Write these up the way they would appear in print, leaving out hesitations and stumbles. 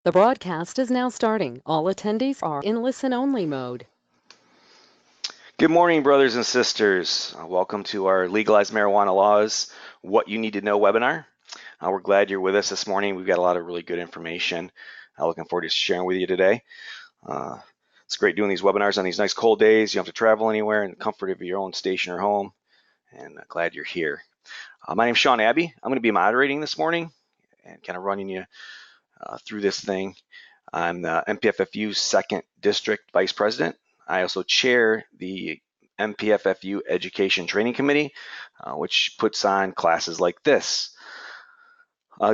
The broadcast is now starting. All attendees are in listen-only mode. Good morning, brothers and sisters. Welcome to our Legalized Marijuana Laws, What You Need to Know webinar. We're glad you're with us this morning. We've got a lot of really good information. Looking forward to sharing with you today. It's great doing these webinars on these nice cold days. You don't have to travel anywhere in the comfort of your own station or home, and glad you're here. My name's Sean Abbey. I'm going to be moderating this morning and kind of running you through this thing. I'm the MPFFU's 2nd District Vice President. I also chair the MPFFU Education Training Committee, which puts on classes like this.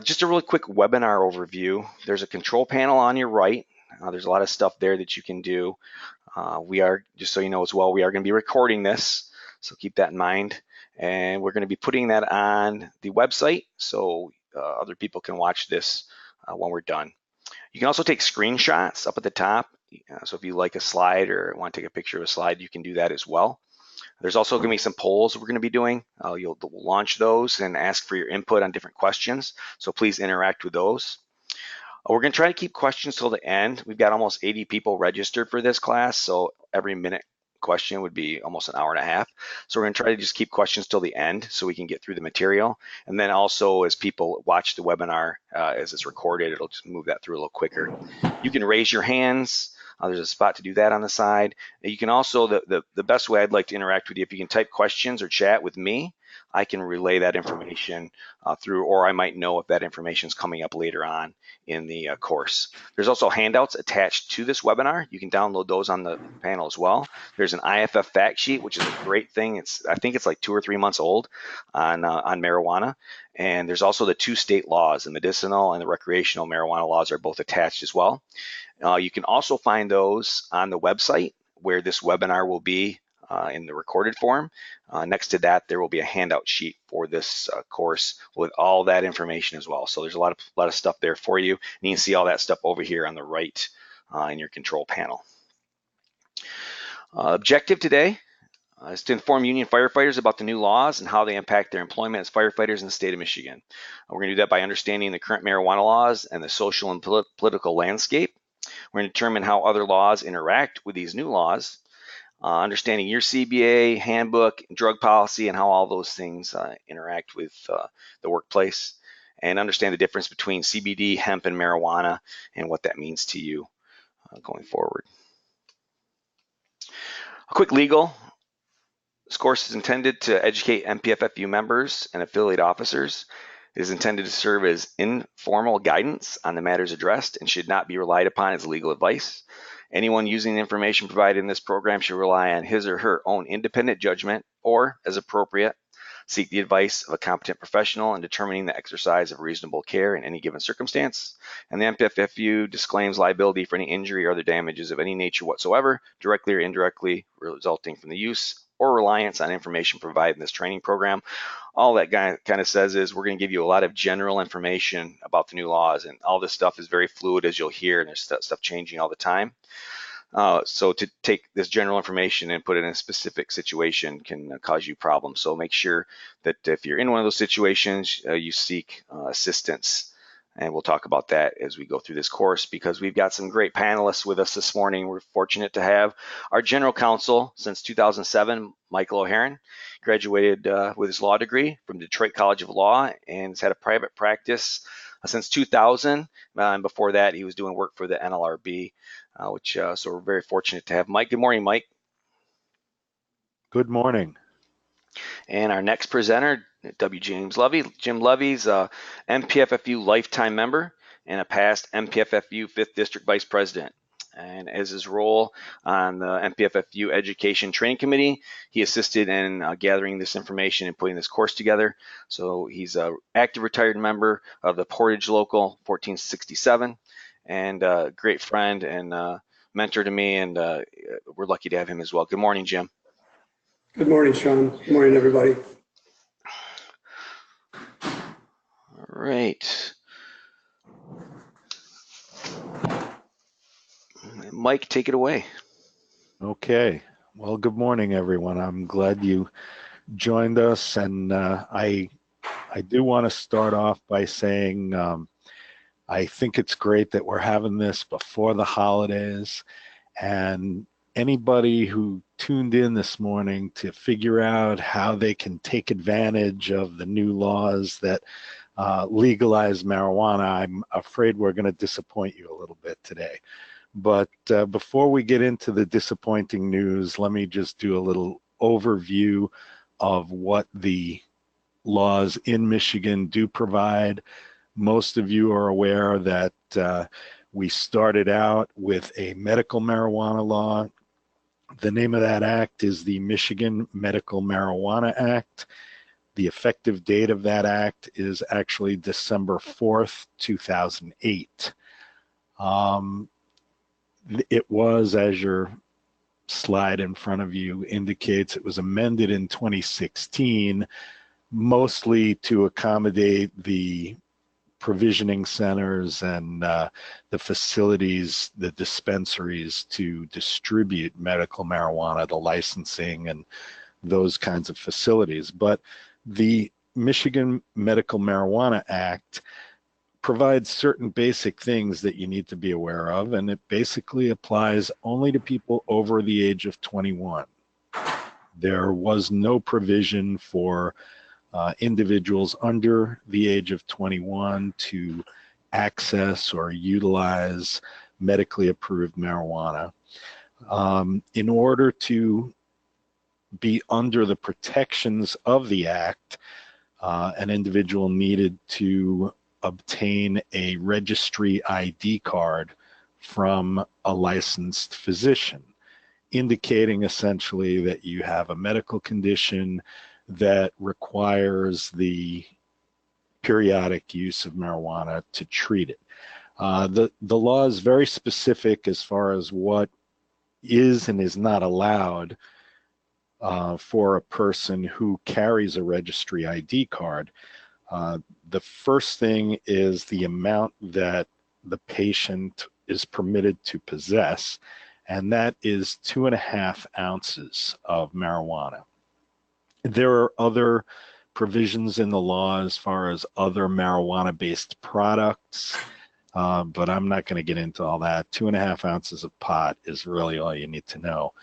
Just a really quick webinar overview. There's a control panel on your right. There's a lot of stuff there that you can do. We are, just so you know as well, we are going to be recording this, so keep that in mind. And we're going to be putting that on the website so other people can watch this when we're done. You can also take screenshots up at the top. So if you like a slide or want to take a picture of a slide, you can do that as well. There's also going to be some polls we're going to be doing. We'll launch those and ask for your input on different questions. So please interact with those. We're going to try to keep questions till the end. We've got almost 80 people registered for this class, so every minute question would be almost an hour and a half. So we're going to try to just keep questions till the end so we can get through the material. And then also as people watch the webinar, as it's recorded, it'll just move that through a little quicker. You can raise your hands. There's a spot to do that on the side. You can also, the best way I'd like to interact with you, if you can type questions or chat with me, I can relay that information through, or I might know if that information is coming up later on in the course. There's also handouts attached to this webinar. You can download those on the panel as well. There's an IFF fact sheet, which is a great thing. I think it's like 2 or 3 months old on marijuana. And there's also the 2 state laws, the medicinal and the recreational marijuana laws are both attached as well. You can also find those on the website where this webinar will be in the recorded form. Next to that, there will be a handout sheet for this course with all that information as well. So there's a lot of stuff there for you. And you can see all that stuff over here on the right in your control panel. Objective today is to inform union firefighters about the new laws and how they impact their employment as firefighters in the state of Michigan. We're going to do that by understanding the current marijuana laws and the social and political landscape. We're going to determine how other laws interact with these new laws, understanding your CBA, handbook, drug policy, and how all those things interact with the workplace, and understand the difference between CBD, hemp, and marijuana, and what that means to you going forward. A quick legal. This course is intended to educate MPFFU members and affiliate officers. It is intended to serve as informal guidance on the matters addressed and should not be relied upon as legal advice. Anyone using the information provided in this program should rely on his or her own independent judgment or, as appropriate, seek the advice of a competent professional in determining the exercise of reasonable care in any given circumstance. And the MPFFU disclaims liability for any injury or other damages of any nature whatsoever, directly or indirectly resulting from the use or reliance on information provided in this training program. All that kind of says is we're going to give you a lot of general information about the new laws, and all this stuff is very fluid, as you'll hear, and there's stuff changing all the time. So to take this general information and put it in a specific situation can cause you problems. So make sure that if you're in one of those situations, you seek assistance. And we'll talk about that as we go through this course, because we've got some great panelists with us this morning. We're fortunate to have our general counsel since 2007, Michael O'Haron, graduated with his law degree from Detroit College of Law and has had a private practice since 2000. And before that, he was doing work for the NLRB, so we're very fortunate to have Mike. Good morning, Mike. Good morning. And our next presenter, W. James Levy. Jim Levy's a MPFFU lifetime member and a past MPFFU 5th District Vice President. And as his role on the MPFFU Education Training Committee, he assisted in gathering this information and putting this course together. So he's an active retired member of the Portage Local 1467 and a great friend and mentor to me, and we're lucky to have him as well. Good morning, Jim. Good morning, Sean. Good morning, everybody. All right. Mike, take it away. Okay. Well, good morning, everyone. I'm glad you joined us, and I do want to start off by saying I think it's great that we're having this before the holidays, and anybody who tuned in this morning to figure out how they can take advantage of the new laws that legalize marijuana, I'm afraid we're going to disappoint you a little bit today. But before we get into the disappointing news, let me just do a little overview of what the laws in Michigan do provide. Most of you are aware that we started out with a medical marijuana law. The name of that act is the Michigan Medical Marijuana Act. The effective date of that act is actually December 4th, 2008. It was, as your slide in front of you indicates, it was amended in 2016, mostly to accommodate the provisioning centers and the facilities, the dispensaries to distribute medical marijuana, the licensing and those kinds of facilities. But the Michigan Medical Marijuana Act provides certain basic things that you need to be aware of, and it basically applies only to people over the age of 21. There was no provision for individuals under the age of 21 to access or utilize medically approved marijuana. In order to be under the protections of the act, an individual needed to obtain a registry ID card from a licensed physician, indicating essentially that you have a medical condition that requires the periodic use of marijuana to treat it. The law is very specific as far as what is and is not allowed for a person who carries a registry ID card. The first thing is the amount that the patient is permitted to possess, and that is 2.5 ounces of marijuana. There are other provisions in the law as far as other marijuana-based products, but I'm not going to get into all that. 2.5 ounces of pot is really all you need to know.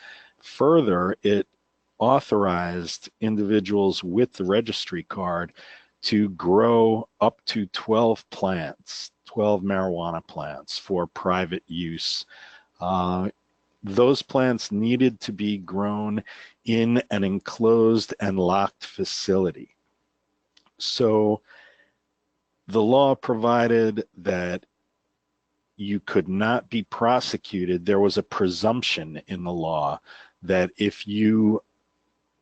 Further, it authorized individuals with the registry card to grow up to 12 plants, 12 marijuana plants for private use. Those plants needed to be grown in an enclosed and locked facility. So the law provided that you could not be prosecuted. There was a presumption in the law that if you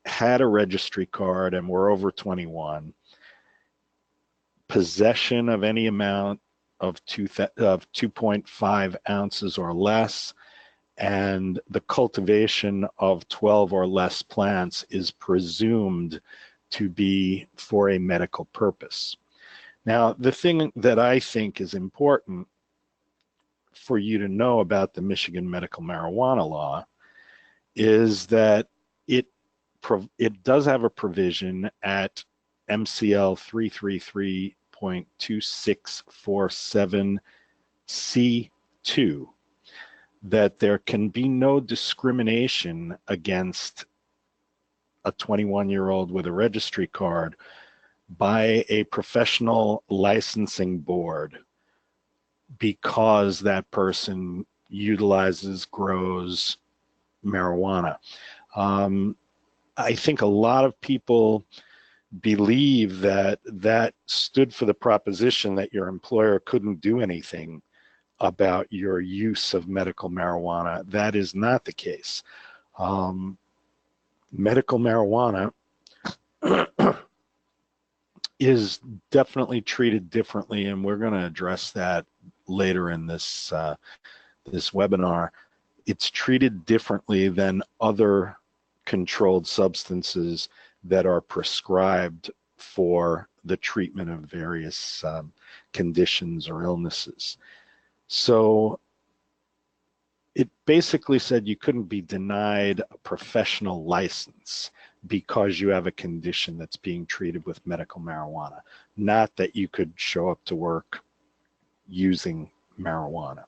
had a registry card and were over 21, possession of any amount of 2.5 ounces or less, and the cultivation of 12 or less plants is presumed to be for a medical purpose. Now, the thing that I think is important for you to know about the Michigan medical marijuana law is that it does have a provision at MCL 333.2647C2 that there can be no discrimination against a 21-year-old with a registry card by a professional licensing board because that person utilizes, grows marijuana. I think a lot of people believe that that stood for the proposition that your employer couldn't do anything about your use of medical marijuana. That is not the case. Medical marijuana is definitely treated differently, and we're going to address that later in this this webinar. It's treated differently than other controlled substances that are prescribed for the treatment of various conditions or illnesses. So it basically said you couldn't be denied a professional license because you have a condition that's being treated with medical marijuana, not that you could show up to work using marijuana.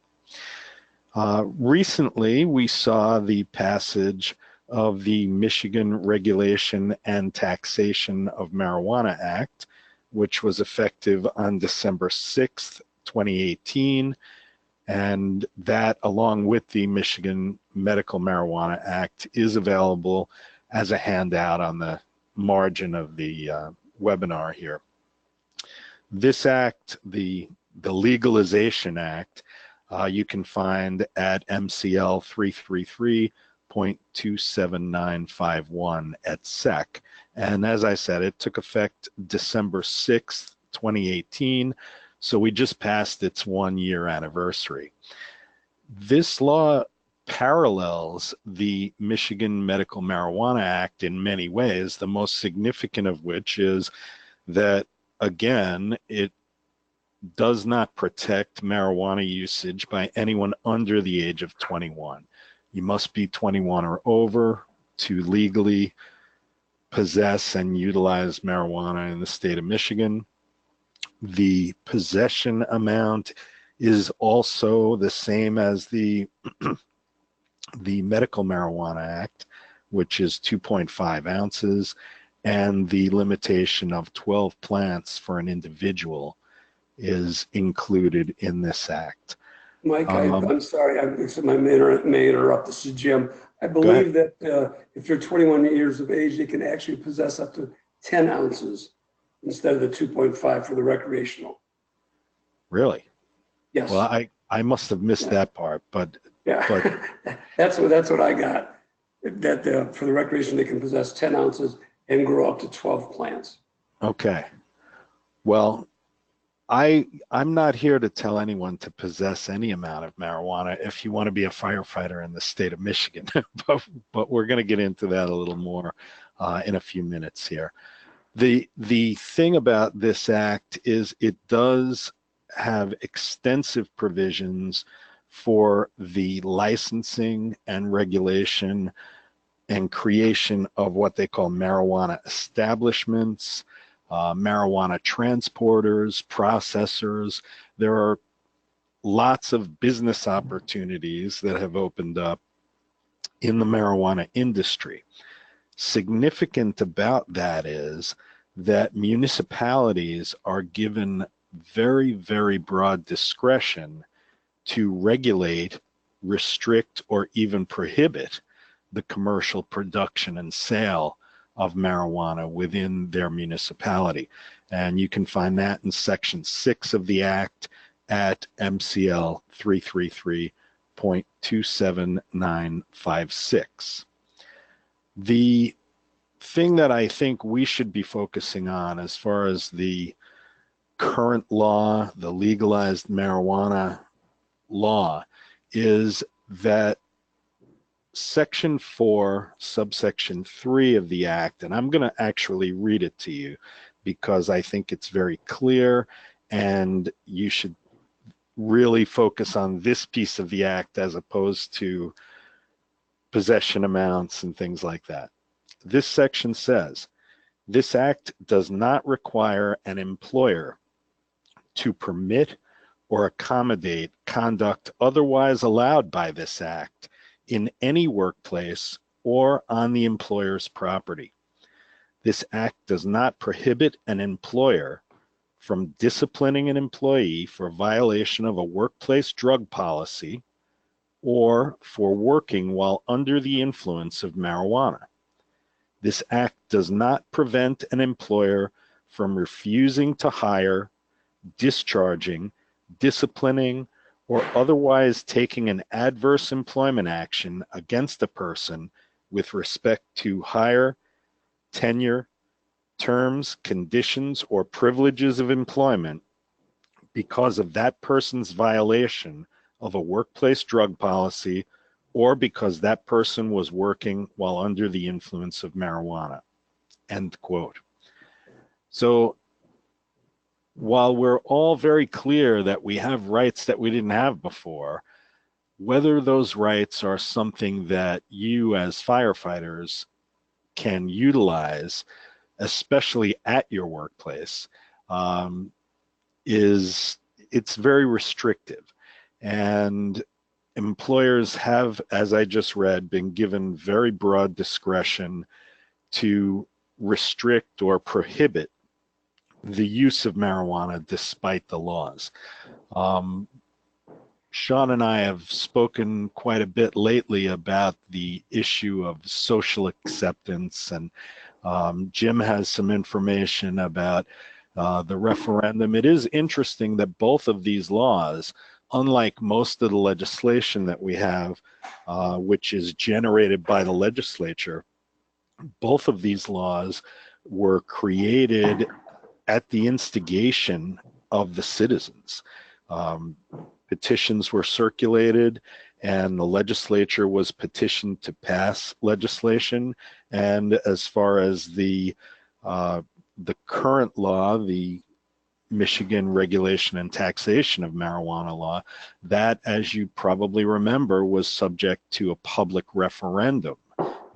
Recently, we saw the passage of the Michigan Regulation and Taxation of Marijuana Act, which was effective on December 6th, 2018. And that, along with the Michigan Medical Marijuana Act, is available as a handout on the margin of the webinar here. This act, the Legalization Act, you can find at MCL 333.27951 at SEC. And as I said, it took effect December 6th, 2018. So we just passed its 1-year anniversary. This law parallels the Michigan Medical Marijuana Act in many ways, the most significant of which is that, again, it does not protect marijuana usage by anyone under the age of 21. You must be 21 or over to legally possess and utilize marijuana in the state of Michigan. The possession amount is also the same as the Medical Marijuana Act, which is 2.5 ounces, and the limitation of 12 plants for an individual is included in this act. Mike, I'm sorry, I may interrupt. This is Jim. I believe that if you're 21 years of age, they can actually possess up to 10 ounces instead of the 2.5 for the recreational. Really? Yes. Well, I must have missed that part, but yeah, but that's what I got. That for the recreation, they can possess 10 ounces and grow up to 12 plants. Okay. Well, I'm not here to tell anyone to possess any amount of marijuana if you want to be a firefighter in the state of Michigan, but we're going to get into that a little more in a few minutes here. The thing about this act is it does have extensive provisions for the licensing and regulation and creation of what they call marijuana establishments, marijuana transporters, processors. There are lots of business opportunities that have opened up in the marijuana industry. Significant about that is that municipalities are given very, very broad discretion to regulate, restrict, or even prohibit the commercial production and sale of marijuana within their municipality. And you can find that in Section 6 of the Act at MCL 333.27956. The thing that I think we should be focusing on as far as the current law, the legalized marijuana law, is that Section 4, subsection 3 of the Act, and I'm going to actually read it to you because I think it's very clear and you should really focus on this piece of the Act as opposed to possession amounts and things like that. This section says, this Act does not require an employer to permit or accommodate conduct otherwise allowed by this Act in any workplace or on the employer's property. This Act does not prohibit an employer from disciplining an employee for violation of a workplace drug policy or for working while under the influence of marijuana. This Act does not prevent an employer from refusing to hire, discharging, disciplining, or otherwise taking an adverse employment action against a person with respect to hire, tenure, terms, conditions, or privileges of employment because of that person's violation of a workplace drug policy or because that person was working while under the influence of marijuana. End quote. So while we're all very clear that we have rights that we didn't have before, whether those rights are something that you as firefighters can utilize, especially at your workplace, is it's very restrictive. And employers have, as I just read, been given very broad discretion to restrict or prohibit the use of marijuana despite the laws. Sean and I have spoken quite a bit lately about the issue of social acceptance, and Jim has some information about the referendum. It is interesting that both of these laws, unlike most of the legislation that we have, which is generated by the legislature, both of these laws were created at the instigation of the citizens. Petitions were circulated, and the legislature was petitioned to pass legislation. And as far as the current law, the Michigan regulation and taxation of marijuana law, that, as you probably remember, was subject to a public referendum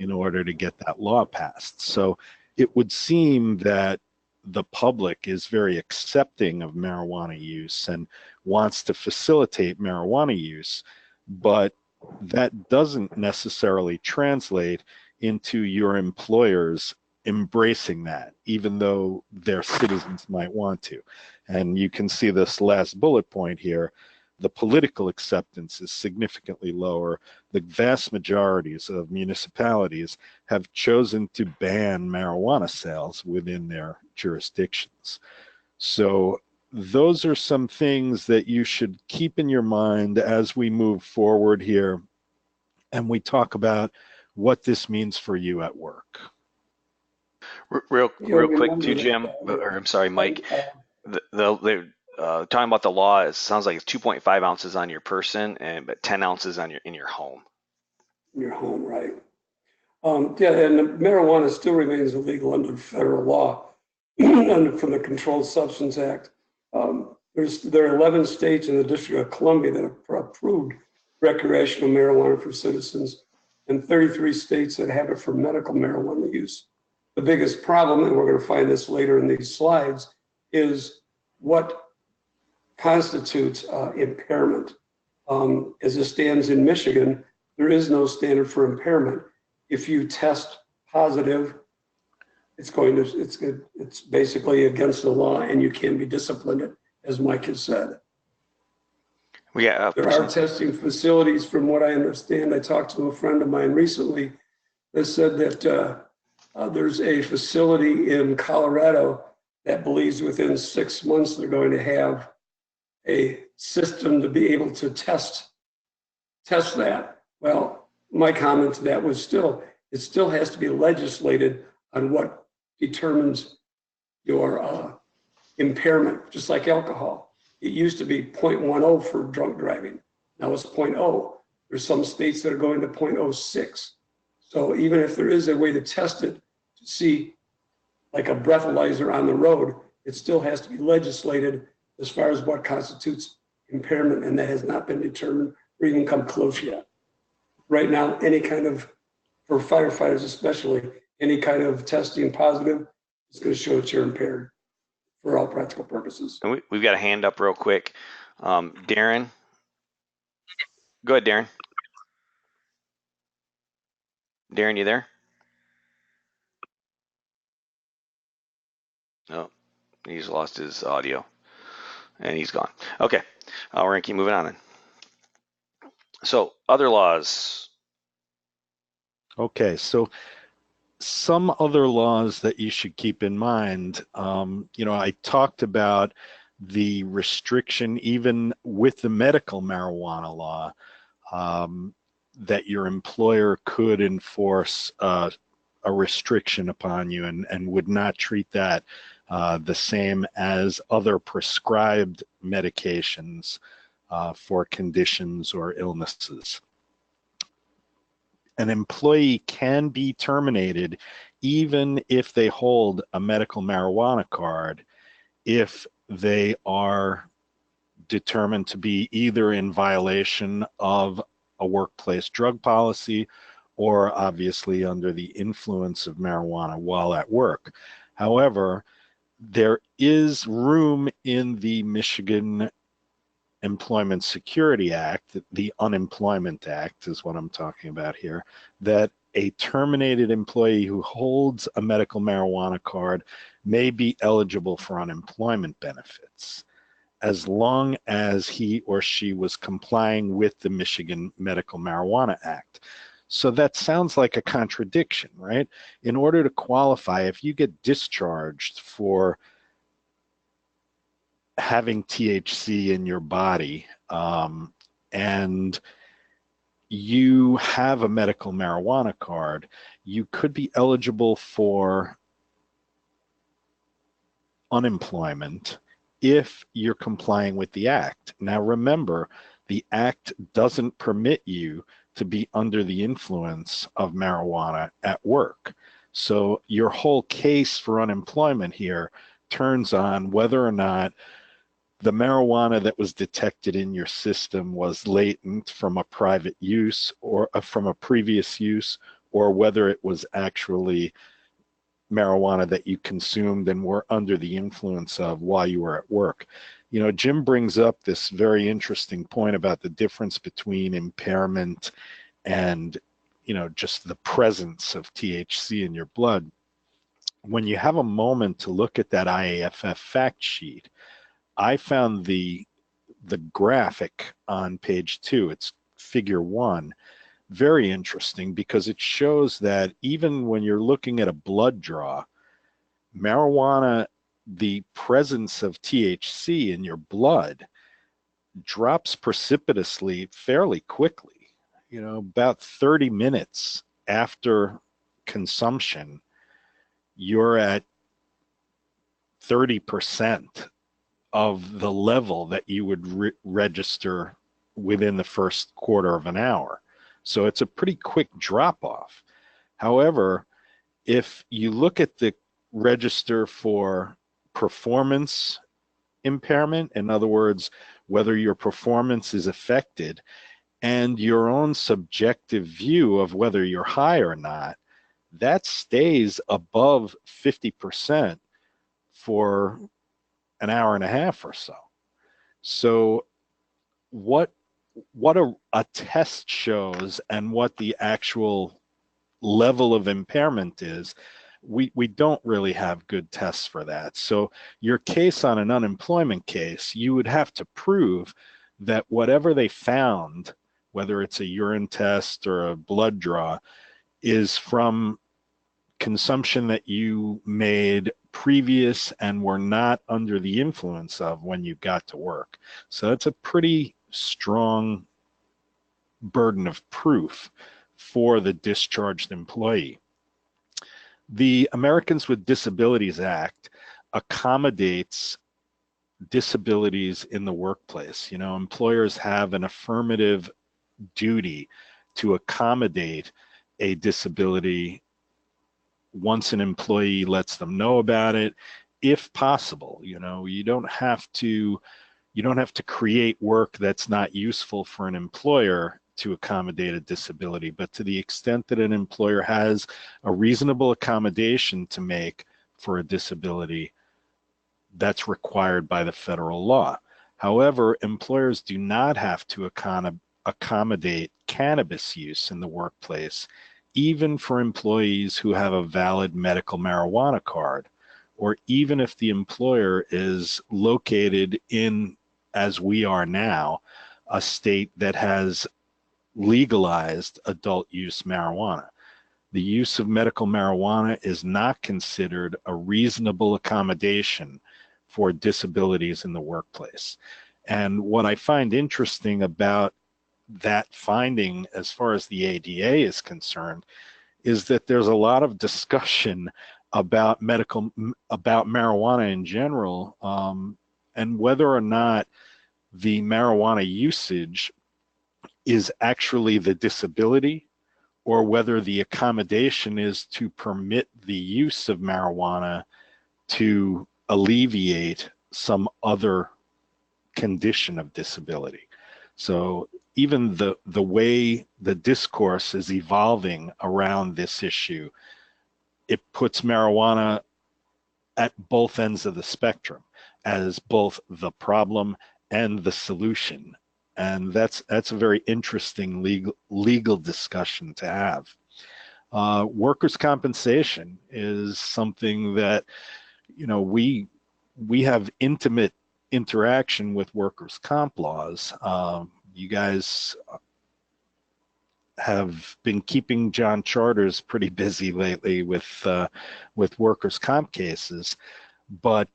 in order to get that law passed. So it would seem that the public is very accepting of marijuana use and wants to facilitate marijuana use, but that doesn't necessarily translate into your employers embracing that, even though their citizens might want to. And you can see this last bullet point here. The political acceptance is significantly lower. The vast majorities of municipalities have chosen to ban marijuana sales within their jurisdictions. So those are some things that you should keep in your mind as we move forward here and we talk about what this means for you at work. Real quick too, Jim, or I'm sorry, Mike, they're talking about the law, it sounds like it's 2.5 ounces on your person, but 10 ounces on in your home. Your home, right. Yeah, and marijuana still remains illegal under federal law from the Controlled Substance Act. There are 11 states in the District of Columbia that have approved recreational marijuana for citizens, and 33 states that have it for medical marijuana use. The biggest problem, and we're going to find this later in these slides, is what constitutes impairment. As it stands in Michigan, there is no standard for impairment. If you test positive, it's basically against the law, and you can be disciplined, as Mike has said. Yeah, there are testing facilities, from what I understand. I talked to a friend of mine recently that said that there's a facility in Colorado that believes within 6 months they're going to have a system to be able to test that. Well, my comment to that was it still has to be legislated on what determines your impairment, just like alcohol. It used to be 0.10 for drunk driving. Now it's 0.0. There's some states that are going to 0.06. So even if there is a way to test it to see, like a breathalyzer on the road, it still has to be legislated as far as what constitutes impairment, and that has not been determined or even come close yet. Right now, any kind of, for firefighters especially, any kind of testing positive is going to show that you're impaired for all practical purposes. And we've got a hand up real quick. Darren. Go ahead, Darren. Darren, you there? No, he's lost his audio and he's gone. Okay, we're gonna keep moving on then. So other laws. Okay, so some other laws that you should keep in mind, I talked about the restriction, even with the medical marijuana law, that your employer could enforce a restriction upon you and would not treat that the same as other prescribed medications for conditions or illnesses. An employee can be terminated even if they hold a medical marijuana card if they are determined to be either in violation of a workplace drug policy or obviously under the influence of marijuana while at work. However, there is room in the Michigan Employment Security Act, the Unemployment Act is what I'm talking about here, that a terminated employee who holds a medical marijuana card may be eligible for unemployment benefits as long as he or she was complying with the Michigan Medical Marijuana Act. So that sounds like a contradiction, right? In order to qualify, if you get discharged for having THC in your body, and you have a medical marijuana card, you could be eligible for unemployment if you're complying with the act. Now remember, the act doesn't permit you to be under the influence of marijuana at work. So your whole case for unemployment here turns on whether or not the marijuana that was detected in your system was latent from a private use or from a previous use, or whether it was actually marijuana that you consumed and were under the influence of while you were at work. You know, Jim brings up this very interesting point about the difference between impairment and, you know, just the presence of THC in your blood. When you have a moment to look at that IAFF fact sheet, I found the graphic on page 2, it's figure 1, very interesting because it shows that even when you're looking at a blood draw, marijuana, the presence of THC in your blood drops precipitously fairly quickly. You know, about 30 minutes after consumption, you're at 30% of the level that you would register within the first quarter of an hour. So it's a pretty quick drop off. However, if you look at the register for performance impairment, in other words, whether your performance is affected, and your own subjective view of whether you're high or not, that stays above 50% for an hour and a half or so. So what a test shows and what the actual level of impairment is, we don't really have good tests for that. So your case on an unemployment case, you would have to prove that whatever they found, whether it's a urine test or a blood draw, is from consumption that you made previous and were not under the influence of when you got to work. So that's a pretty strong burden of proof for the discharged employee. The Americans with Disabilities Act accommodates disabilities in the workplace. You know, employers have an affirmative duty to accommodate a disability once an employee lets them know about it, if possible. You know, you don't have to create work that's not useful for an employer to accommodate a disability, but to the extent that an employer has a reasonable accommodation to make for a disability, that's required by the federal law. However, employers do not have to accommodate cannabis use in the workplace, even for employees who have a valid medical marijuana card, or even if the employer is located in, as we are now, a state that has legalized adult use marijuana. The use of medical marijuana is not considered a reasonable accommodation for disabilities in the workplace. And what I find interesting about that finding as far as the ADA is concerned is that there's a lot of discussion about marijuana in general, and whether or not the marijuana usage is actually the disability, or whether the accommodation is to permit the use of marijuana to alleviate some other condition of disability. So even the way the discourse is evolving around this issue, it puts marijuana at both ends of the spectrum as both the problem and the solution. And that's a very interesting legal discussion to have. Workers' compensation is something that, you know, we have intimate interaction with workers' comp laws. You guys have been keeping John Charters pretty busy lately with workers' comp cases, but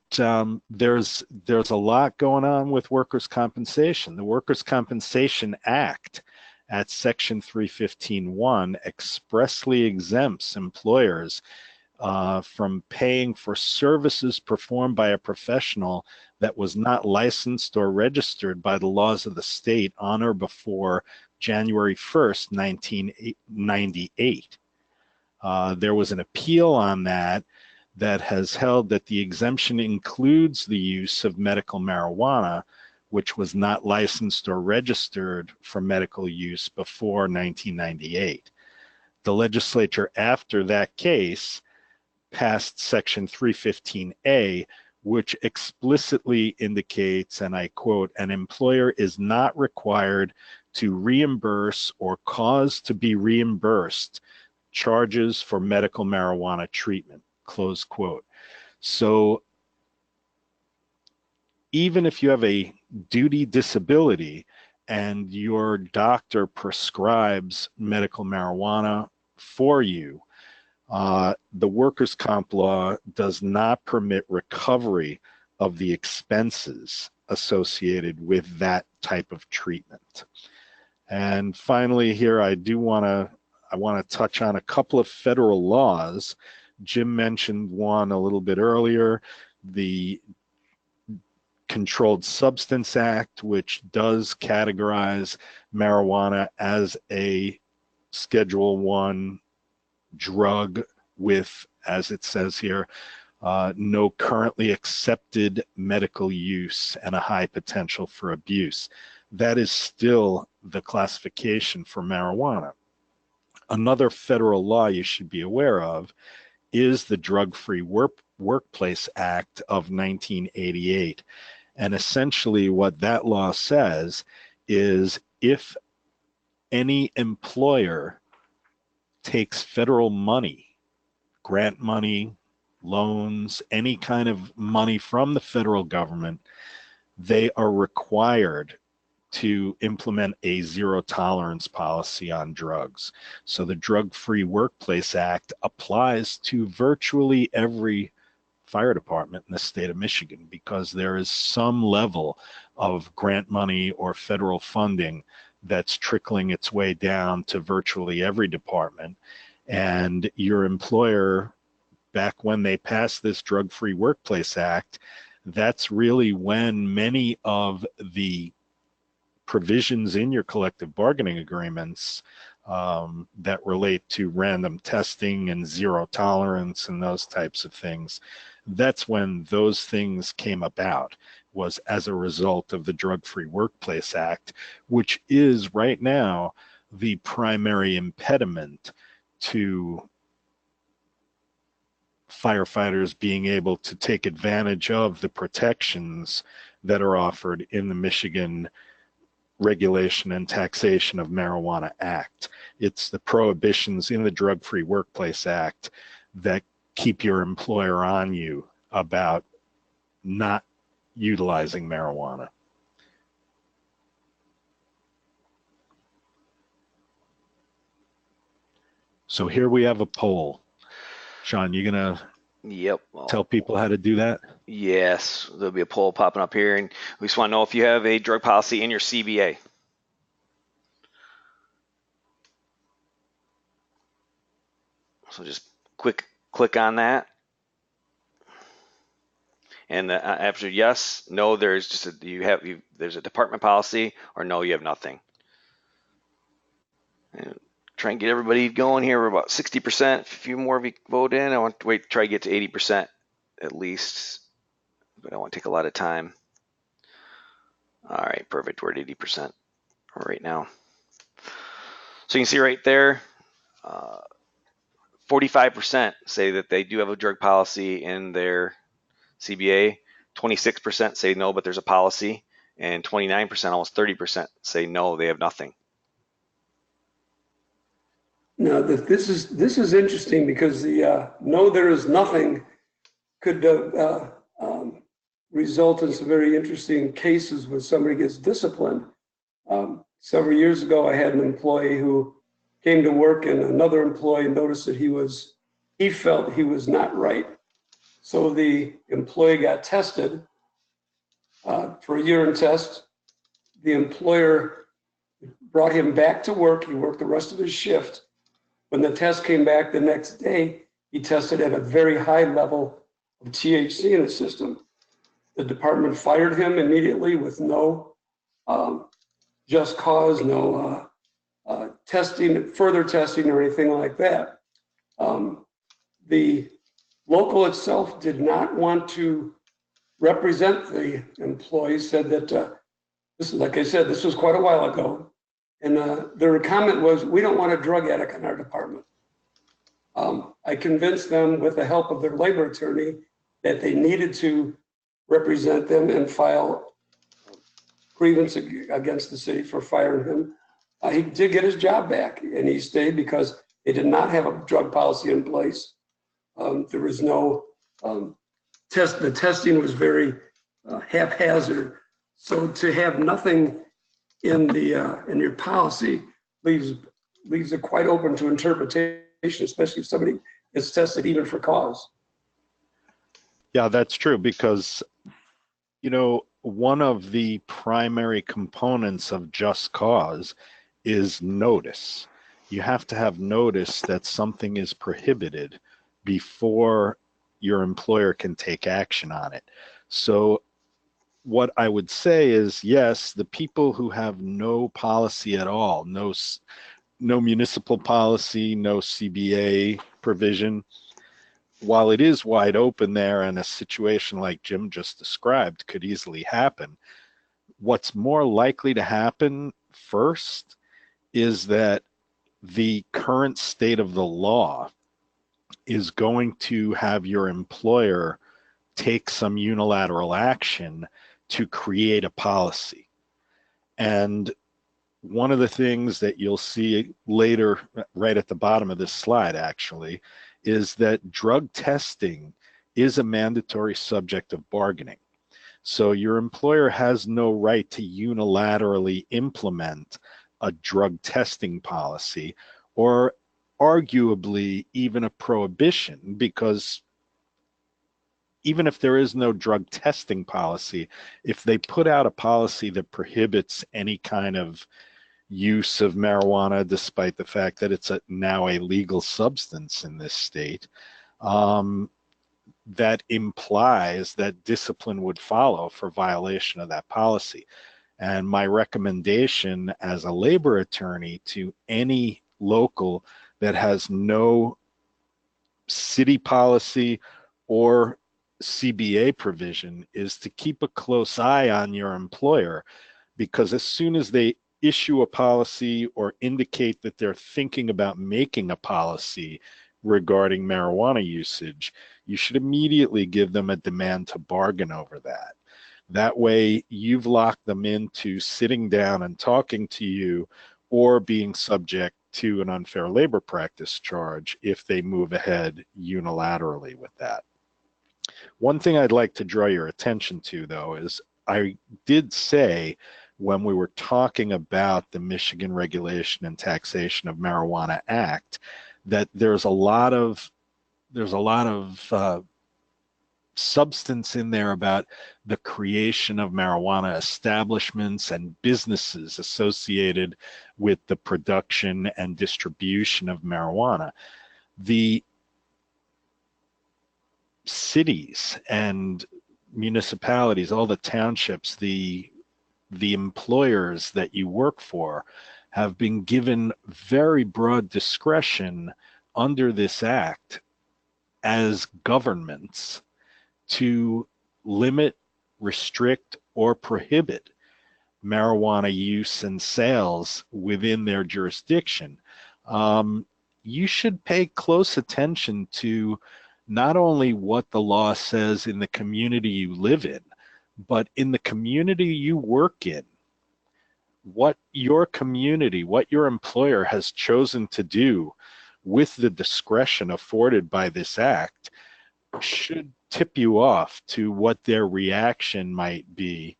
there's a lot going on with workers' compensation. The Workers' Compensation Act at Section 315(1) expressly exempts employers from paying for services performed by a professional that was not licensed or registered by the laws of the state on or before January 1st, 1998. There was an appeal on that has held that the exemption includes the use of medical marijuana, which was not licensed or registered for medical use before 1998. The legislature after that case passed Section 315A, which explicitly indicates, and I quote, an employer is not required to reimburse or cause to be reimbursed charges for medical marijuana treatment, close quote. So even if you have a duty disability and your doctor prescribes medical marijuana for you, the workers' comp law does not permit recovery of the expenses associated with that type of treatment. And finally here, I want to touch on a couple of federal laws. Jim mentioned one a little bit earlier, the Controlled Substance Act, which does categorize marijuana as a Schedule I drug with, as it says here, no currently accepted medical use and a high potential for abuse. That is still the classification for marijuana. Another federal law you should be aware of is the Drug-Free Workplace Act of 1988. And essentially what that law says is if any employer takes federal money, grant money, loans, any kind of money from the federal government, they are required to implement a zero tolerance policy on drugs. So the Drug-Free Workplace Act applies to virtually every fire department in the state of Michigan because there is some level of grant money or federal funding that's trickling its way down to virtually every department. And your employer, back when they passed this Drug-Free Workplace Act, that's really when many of the provisions in your collective bargaining agreements that relate to random testing and zero tolerance and those types of things, that's when those things came about, was as a result of the Drug-Free Workplace Act, which is right now the primary impediment to firefighters being able to take advantage of the protections that are offered in the Michigan Regulation and Taxation of Marijuana Act. It's the prohibitions in the Drug-Free Workplace Act that keep your employer on you about not utilizing marijuana. So here we have a poll. Sean, you gonna tell people how to do that? Yes, there'll be a poll popping up here, and we just want to know if you have a drug policy in your CBA. So just click on that, and after yes, no, there's just there's a department policy, or no, you have nothing. And try and get everybody going here. We're about 60%. A few more of you vote in. I want to try to get to 80% at least, but I want to take a lot of time. All right, perfect. We're at 80% right now. So you can see right there, 45% say that they do have a drug policy in their CBA. 26% say no, but there's a policy, and 29%, almost 30%, say no, they have nothing. Now, this is interesting because the no, there is nothing could result in some very interesting cases when somebody gets disciplined. Several years ago, I had an employee who came to work, and another employee noticed that he felt he was not right. So the employee got tested for a urine test. The employer brought him back to work. He worked the rest of his shift. When the test came back the next day, he tested at a very high level of THC in his system. The department fired him immediately with no just cause, no further testing or anything like that. The local itself did not want to represent the employee, said that this is, like I said, this was quite a while ago. And their comment was, we don't want a drug addict in our department. I convinced them with the help of their labor attorney that they needed to represent them and file grievance against the city for firing him. He did get his job back, and he stayed because they did not have a drug policy in place. There was no the testing was very haphazard. So to have nothing in your policy leaves it quite open to interpretation, especially if somebody is tested even for cause. Yeah, that's true, because, you know, one of the primary components of just cause is notice. You have to have notice that something is prohibited before your employer can take action on it. So what I would say is, yes, the people who have no policy at all, no municipal policy, no CBA provision, while it is wide open there and a situation like Jim just described could easily happen, what's more likely to happen first is that the current state of the law is going to have your employer take some unilateral action to create a policy. And one of the things that you'll see later, right at the bottom of this slide actually, is that drug testing is a mandatory subject of bargaining. So your employer has no right to unilaterally implement a drug testing policy, or arguably even a prohibition, because even if there is no drug testing policy, if they put out a policy that prohibits any kind of use of marijuana, despite the fact that it's now a legal substance in this state, that implies that discipline would follow for violation of that policy. And my recommendation as a labor attorney to any local that has no city policy or CBA provision is to keep a close eye on your employer, because as soon as they issue a policy or indicate that they're thinking about making a policy regarding marijuana usage, you should immediately give them a demand to bargain over that. That way you've locked them into sitting down and talking to you, or being subject to an unfair labor practice charge if they move ahead unilaterally with that. One thing I'd like to draw your attention to, though, is I did say when we were talking about the Michigan Regulation and Taxation of Marijuana Act that there's a lot of substance in there about the creation of marijuana establishments and businesses associated with the production and distribution of marijuana. The cities and municipalities, all the townships, the employers that you work for have been given very broad discretion under this act as governments to limit, restrict, or prohibit marijuana use and sales within their jurisdiction. You should pay close attention to not only what the law says in the community you live in, But in the community you work in, what your community, what your employer has chosen to do with the discretion afforded by this act should tip you off to what their reaction might be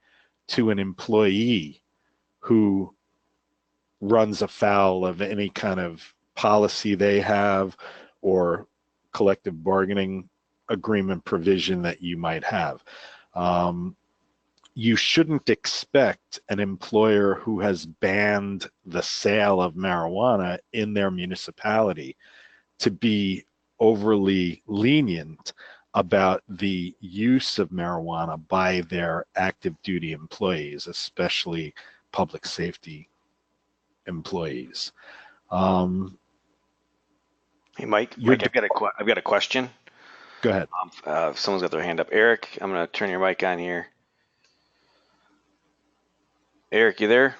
to an employee who runs afoul of any kind of policy they have or collective bargaining agreement provision that you might have. You shouldn't expect an employer who has banned the sale of marijuana in their municipality to be overly lenient about the use of marijuana by their active duty employees, especially public safety employees. Hey, Mike, I've got a question. Go ahead. Someone's got their hand up. Eric, I'm going to turn your mic on here. Eric, you there?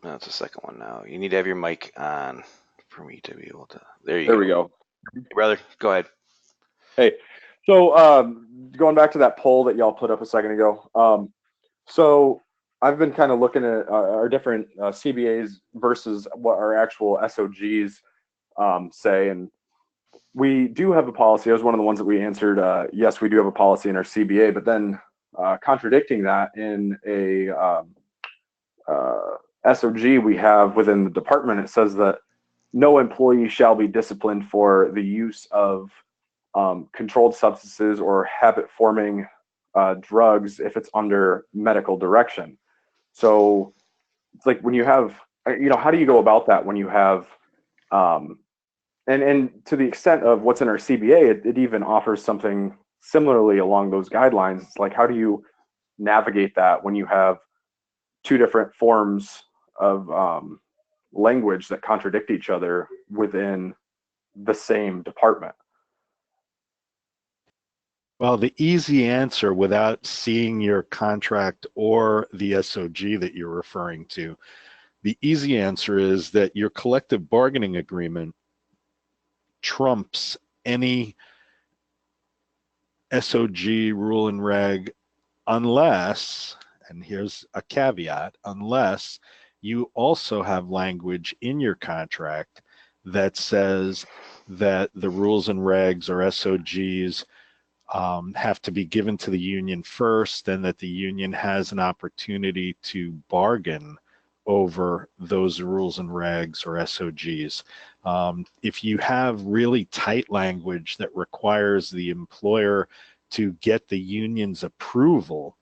No, it's the second one now. You need to have your mic on for me to be able to. There we go. Hey, brother, go ahead. Hey, so going back to that poll that y'all put up a second ago. So I've been kind of looking at our different CBAs versus what our actual SOGs say, and we do have a policy. That was one of the ones that we answered. Yes, we do have a policy in our CBA, but then contradicting that in a SOG we have within the department, it says that no employee shall be disciplined for the use of controlled substances or habit-forming drugs if it's under medical direction. So it's like when you have, how do you go about that when you have, and to the extent of what's in our CBA, it even offers something similarly along those guidelines. It's like, how do you navigate that when you have two different forms of language that contradict each other within the same department? Well, the easy answer without seeing your contract or the SOG that you're referring to, the easy answer is that your collective bargaining agreement trumps any SOG rule and reg unless, and here's a caveat, unless you also have language in your contract that says that the rules and regs or SOGs have to be given to the union first, and that the union has an opportunity to bargain over those rules and regs or SOGs. If you have really tight language that requires the employer to get the union's approval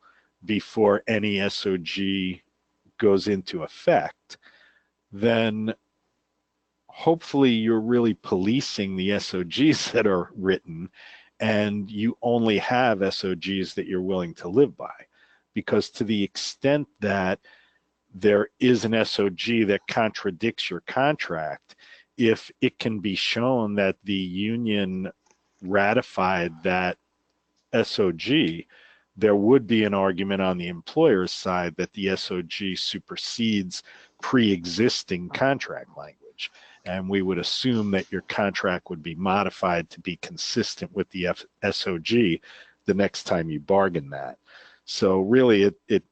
before any SOG goes into effect, then hopefully you're really policing the SOGs that are written, and you only have SOGs that you're willing to live by. Because to the extent that there is an SOG that contradicts your contract, if it can be shown that the union ratified that SOG, there would be an argument on the employer's side that the SOG supersedes pre-existing contract language. And we would assume that your contract would be modified to be consistent with the SOG the next time you bargain that. So really it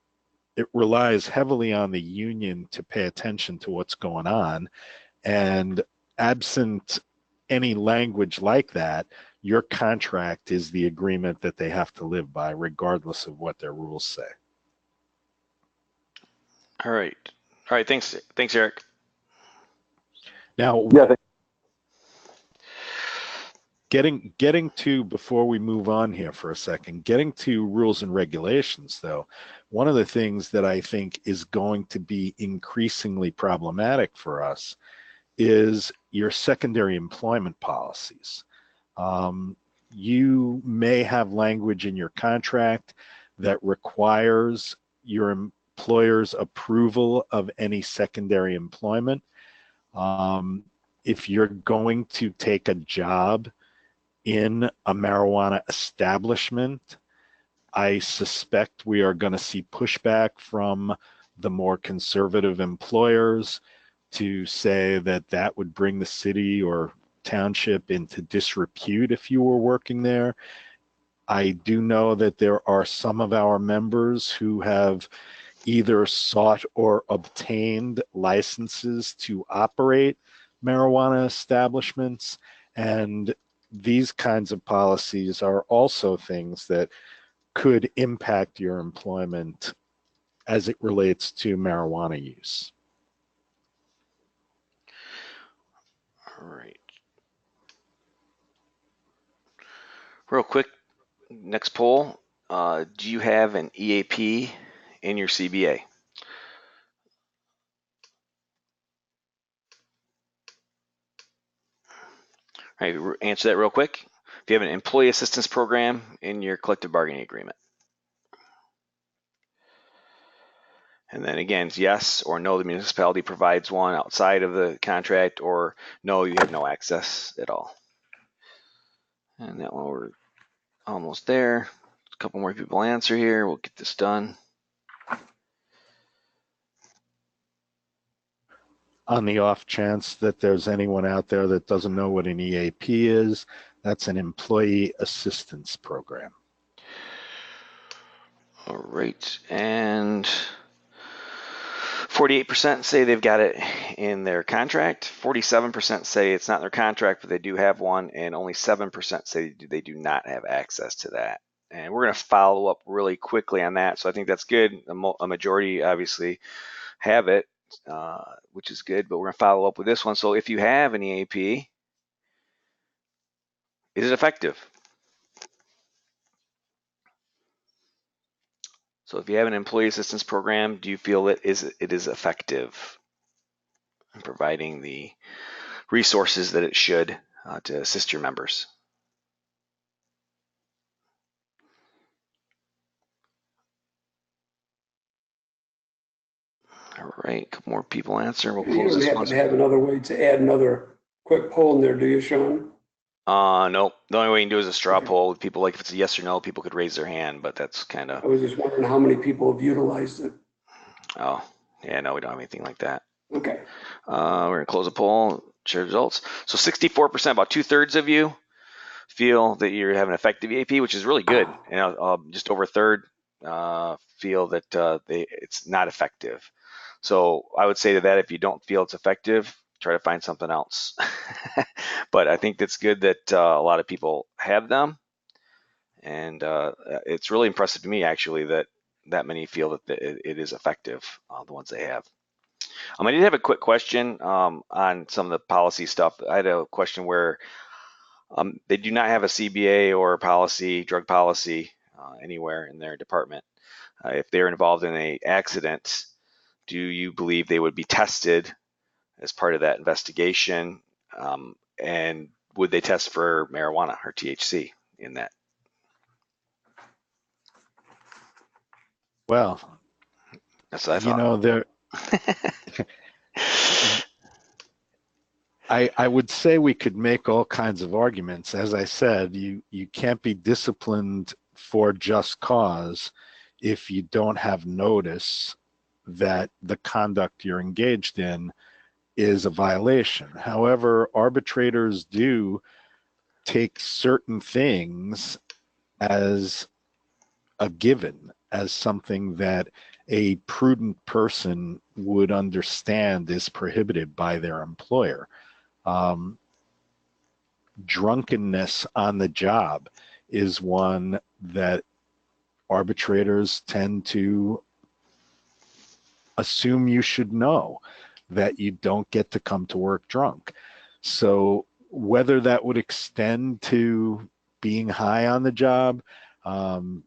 relies heavily on the union to pay attention to what's going on. And absent any language like that, your contract is the agreement that they have to live by, regardless of what their rules say. All right. Thanks, Eric. Now, getting to, before we move on here for a second, getting to rules and regulations, though, one of the things that I think is going to be increasingly problematic for us is your secondary employment policies. You may have language in your contract that requires your employer's approval of any secondary employment. If you're going to take a job in a marijuana establishment, I suspect we are going to see pushback from the more conservative employers to say that that would bring the city or township into disrepute if you were working there. I do know that there are some of our members who have either sought or obtained licenses to operate marijuana establishments, and these kinds of policies are also things that could impact your employment as it relates to marijuana use. All right. Real quick, next poll. Do you have an EAP in your CBA? All right, answer that real quick. If you have an employee assistance program in your collective bargaining agreement. And then again, it's yes or no, the municipality provides one outside of the contract, or no, you have no access at all. And that one, we're almost there. A couple more people answer here. We'll get this done. On the off chance that there's anyone out there that doesn't know what an EAP is, that's an employee assistance program. All right, and 48% say they've got it in their contract. 47% say it's not in their contract, but they do have one, and only 7% say they do not have access to that. And we're going to follow up really quickly on that. So I think that's good. A majority obviously have it, which is good, but we're going to follow up with this one. So if you have an EAP, is it effective? So if you have an employee assistance program, do you feel that it is effective in providing the resources that it should to assist your members? All right, a couple more people answer. We'll close this one. You don't have another way to add another quick poll in there, do you, Sean? Nope. The only way you can do is a straw poll. People, like if it's a yes or no, people could raise their hand, but that's kind of. I was just wondering how many people have utilized it. Oh, yeah, no, we don't have anything like that. Okay. We're gonna close a poll, share results. So 64%, about 2/3 of you feel that you're having an effective EAP, which is really good. And just over a third feel that it's not effective. So I would say to that, if you don't feel it's effective, try to find something else. But I think that's good that a lot of people have them. And it's really impressive to me, actually, that many feel that it is effective, the ones they have. I did have a quick question on some of the policy stuff. I had a question where they do not have a CBA or policy, drug policy anywhere in their department. If they're involved in an accident, do you believe they would be tested as part of that investigation? And would they test for marijuana or THC in that? Well, that's what I thought. There. I would say we could make all kinds of arguments. As I said, you can't be disciplined for just cause if you don't have notice that the conduct you're engaged in is a violation. However, arbitrators do take certain things as a given, as something that a prudent person would understand is prohibited by their employer. Drunkenness on the job is one that arbitrators tend to assume you should know, that you don't get to come to work drunk. So whether that would extend to being high on the job,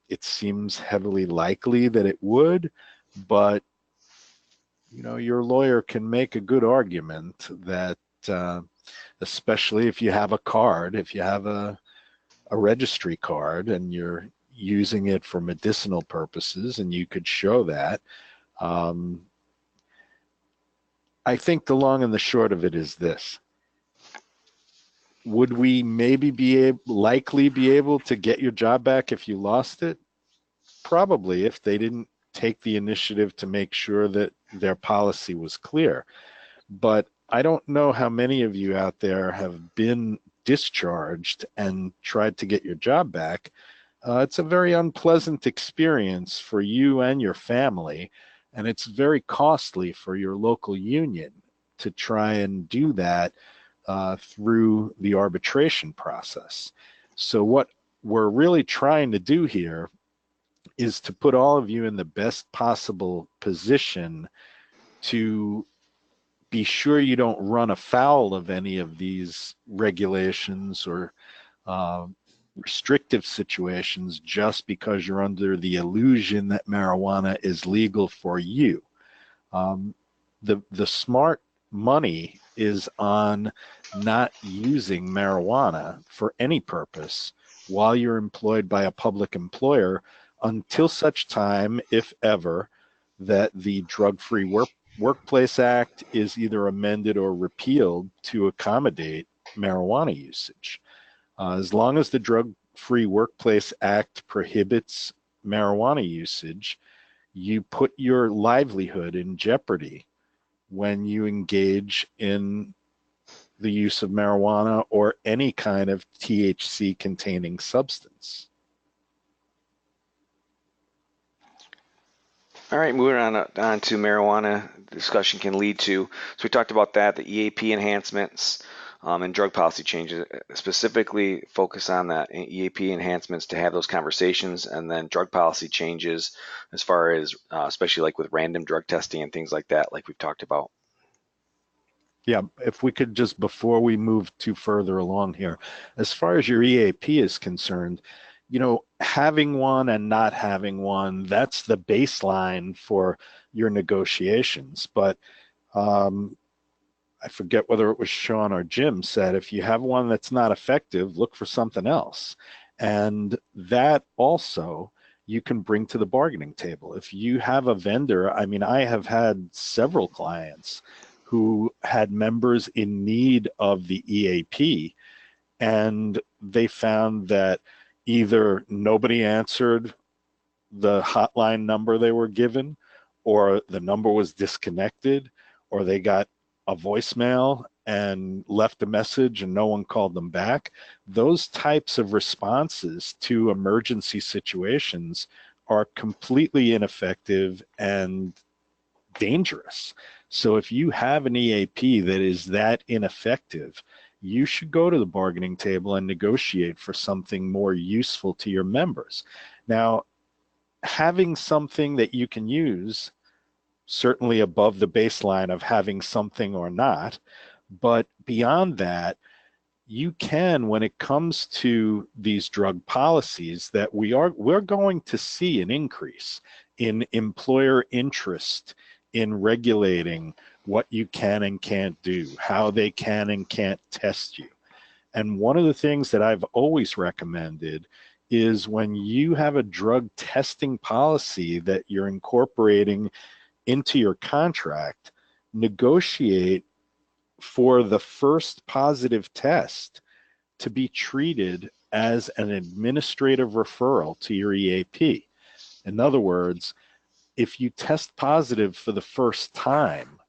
it seems heavily likely that it would, but your lawyer can make a good argument that especially if you have a card, if you have a registry card and you're using it for medicinal purposes and you could show that. I think the long and the short of it is this. Would we maybe likely be able to get your job back if you lost it? Probably, if they didn't take the initiative to make sure that their policy was clear. But I don't know how many of you out there have been discharged and tried to get your job back it's a very unpleasant experience for you and your family, and it's very costly for your local union to try and do that through the arbitration process. So what we're really trying to do here is to put all of you in the best possible position to be sure you don't run afoul of any of these regulations or uh, restrictive situations just because you're under the illusion that marijuana is legal for you. The smart money is on not using marijuana for any purpose while you're employed by a public employer until such time, if ever, that the Drug-Free Workplace Act is either amended or repealed to accommodate marijuana usage. As long as the Drug-Free Workplace Act prohibits marijuana usage, you put your livelihood in jeopardy when you engage in the use of marijuana or any kind of THC containing substance. All right, moving on to marijuana discussion can lead to. So we talked about that, the EAP enhancements and drug policy changes. Specifically focus on that EAP enhancements to have those conversations, and then drug policy changes as far as especially like with random drug testing and things like that, like we've talked about. Yeah, if we could just, before we move too further along here, as far as your EAP is concerned, you know, having one and not having one, that's the baseline for your negotiations. But I forget whether it was Sean or Jim said, if you have one that's not effective, look for something else. And that also you can bring to the bargaining table. If you have a vendor, I mean, I have had several clients who had members in need of the EAP, and they found that either nobody answered the hotline number they were given, or the number was disconnected, or they got a voicemail and left a message and no one called them back. Those types of responses to emergency situations are completely ineffective and dangerous. So if you have an EAP that is that ineffective, you should go to the bargaining table and negotiate for something more useful to your members. Now, having something that you can use, certainly above the baseline of having something or not, but beyond that, you can, when it comes to these drug policies, that we're going to see an increase in employer interest in regulating what you can and can't do, how they can and can't test you. And one of the things that I've always recommended is when you have a drug testing policy that you're incorporating into your contract, negotiate for the first positive test to be treated as an administrative referral to your EAP. In other words, if you test positive for the first time,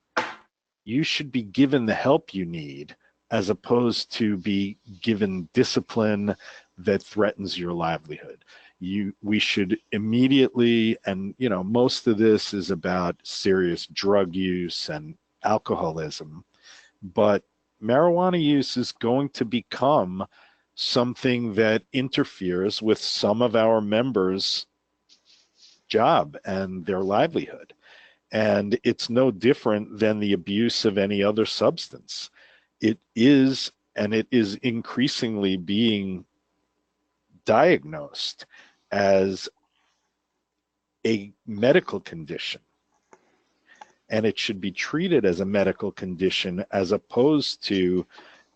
you should be given the help you need as opposed to be given discipline that threatens your livelihood. We should immediately, and you know, most of this is about serious drug use and alcoholism, but marijuana use is going to become something that interferes with some of our members' job and their livelihood. And it's no different than the abuse of any other substance. It is, and it is increasingly being diagnosed as a medical condition. And it should be treated as a medical condition as opposed to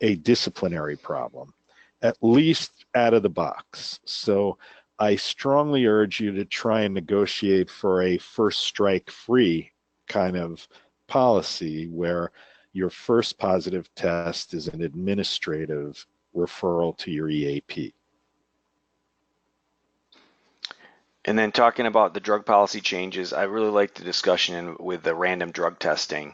a disciplinary problem, at least out of the box. So I strongly urge you to try and negotiate for a first strike free kind of policy where your first positive test is an administrative referral to your EAP. And then talking about the drug policy changes, I really like the discussion with the random drug testing.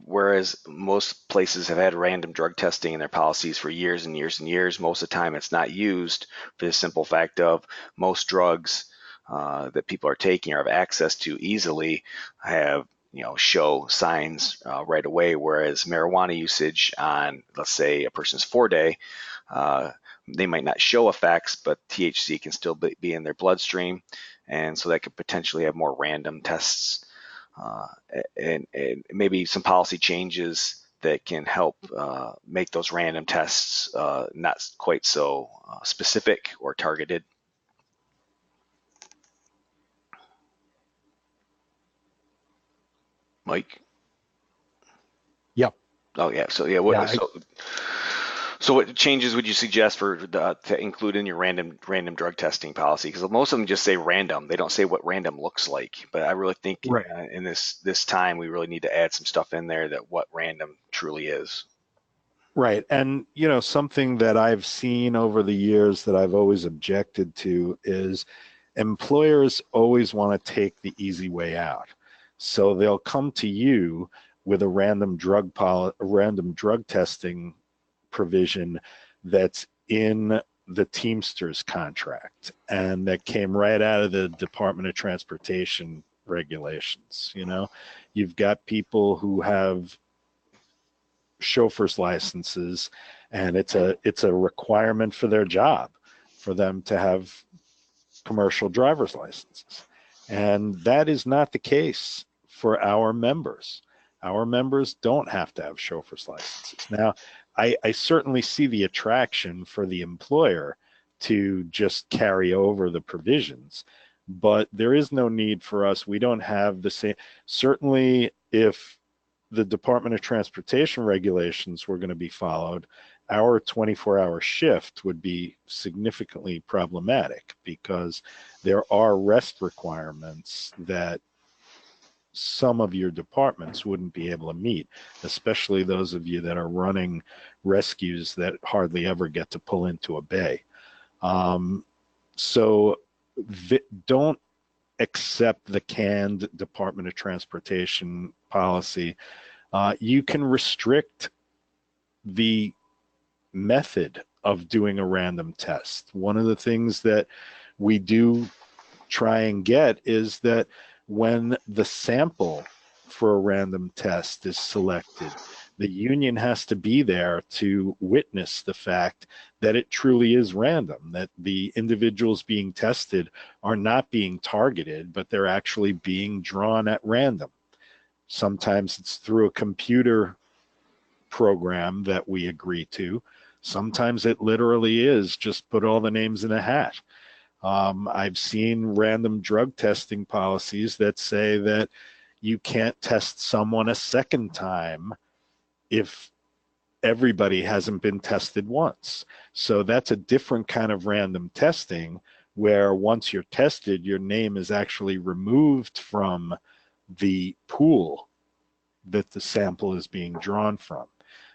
Whereas most places have had random drug testing in their policies for years and years and years, most of the time it's not used for the simple fact of most drugs that people are taking or have access to easily have show signs right away, whereas marijuana usage on, let's say, a person's 4-day, they might not show effects, but THC can still be in their bloodstream, and so that could potentially have more random tests, and maybe some policy changes that can help make those random tests not quite so specific or targeted. Mike? Yep. Oh yeah. So yeah. So what changes would you suggest to include in your random drug testing policy? Because most of them just say random. They don't say what random looks like. But I really think Right. in this time we really need to add some stuff in there that what random truly is. Right. And, something that I've seen over the years that I've always objected to is employers always want to take the easy way out. So they'll come to you with a random drug testing provision that's in the Teamsters contract and that came right out of the Department of Transportation regulations. You've got people who have chauffeur's licenses, and it's a requirement for their job for them to have commercial driver's licenses. And that is not the case for our members. Our members don't have to have chauffeur's licenses. Now, I certainly see the attraction for the employer to just carry over the provisions, but there is no need for us. We don't have the same. Certainly, if the Department of Transportation regulations were going to be followed, our 24-hour shift would be significantly problematic because there are rest requirements that some of your departments wouldn't be able to meet, especially those of you that are running rescues that hardly ever get to pull into a bay. So don't accept the canned Department of Transportation policy. You can restrict the method of doing a random test. One of the things that we do try and get is that when the sample for a random test is selected, the union has to be there to witness the fact that it truly is random, that the individuals being tested are not being targeted, but they're actually being drawn at random. Sometimes it's through a computer program that we agree to. Sometimes it literally is just put all the names in a hat. I've seen random drug testing policies that say that you can't test someone a second time if everybody hasn't been tested once. So that's a different kind of random testing where once you're tested, your name is actually removed from the pool that the sample is being drawn from.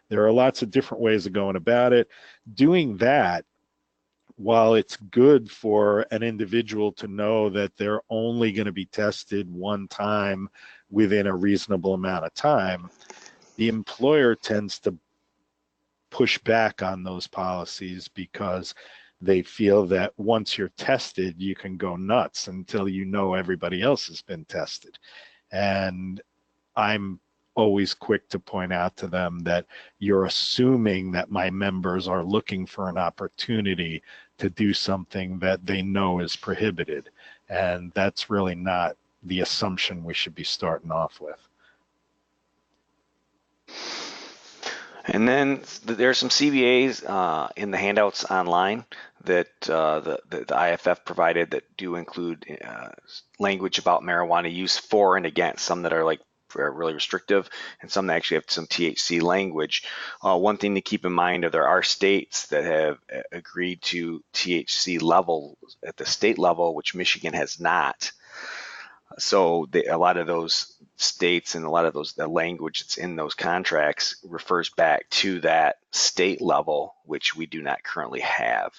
There are lots of different ways of going about it. Doing that, while it's good for an individual to know that they're only going to be tested one time within a reasonable amount of time, the employer tends to push back on those policies because they feel that once you're tested, you can go nuts until you know everybody else has been tested. And I'm always quick to point out to them that you're assuming that my members are looking for an opportunity to do something that they know is prohibited. And that's really not the assumption we should be starting off with. And then there are some CBAs in the handouts online that the IFF provided that do include language about marijuana use for and against, some that are really restrictive and some that actually have some THC language. One thing to keep in mind are there are states that have agreed to THC levels at the state level, which Michigan has not. So a lot of those states and a lot of the language that's in those contracts refers back to that state level, which we do not currently have.